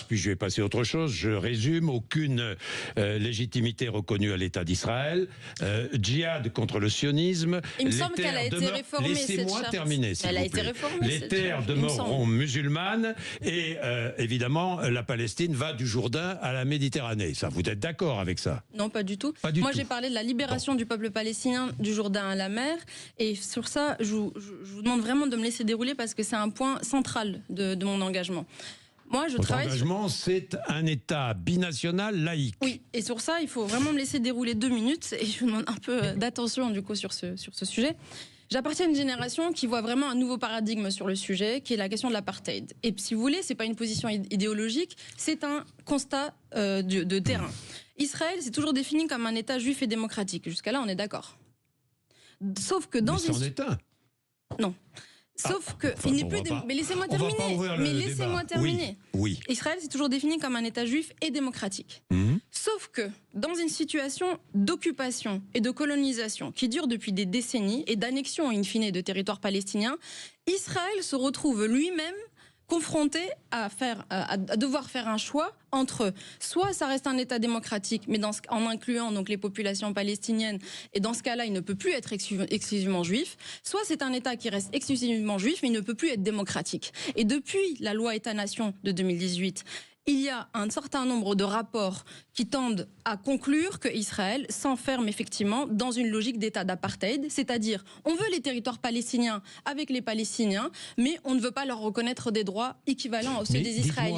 puis je vais passer à autre chose. Je résume, aucune légitimité reconnue à l'État d'Israël, djihad contre le sionisme. Il me semble qu'elle a été réformée, cette charte. Terminer, s'il Elle a vous été plaît. réformée, Les cette terres charte, demeureront musulmanes et évidemment la Palestine va du Jourdain à la Méditerranée. Ça, vous êtes d'accord avec ça? Non, pas du tout. Moi, j'ai parlé de la libération du peuple palestinien du Jourdain à la mer. Et sur ça, je vous demande vraiment de me laisser dérouler parce que c'est un point central de mon engagement. Moi, Votre engagement, c'est un État binational laïque. Oui, et sur ça, il faut vraiment me laisser dérouler 2 minutes. Et je vous demande un peu d'attention du coup sur ce sujet. J'appartiens à une génération qui voit vraiment un nouveau paradigme sur le sujet, qui est la question de l'apartheid. Et si vous voulez, c'est pas une position idéologique, c'est un constat de terrain. Israël s'est toujours défini comme un État juif et démocratique. Jusqu'à là, on est d'accord. Sauf que dans une... c'est un État. Non. Sauf que il n'est plus. Mais laissez-moi terminer. Mais laissez-moi terminer. Oui. Israël s'est toujours défini comme un État juif et démocratique. Sauf que dans une situation d'occupation et de colonisation qui dure depuis des décennies et d'annexion in fine de territoires palestiniens, Israël se retrouve lui-même confronté à devoir faire un choix entre soit ça reste un État démocratique, mais en incluant donc les populations palestiniennes, et dans ce cas-là, il ne peut plus être exclusivement juif, soit c'est un État qui reste exclusivement juif, mais il ne peut plus être démocratique. Et depuis la loi État-nation de 2018, il y a un certain nombre de rapports qui tendent à conclure que Israël s'enferme effectivement dans une logique d'État d'apartheid, c'est-à-dire on veut les territoires palestiniens avec les Palestiniens, mais on ne veut pas leur reconnaître des droits équivalents à ceux des Israéliens.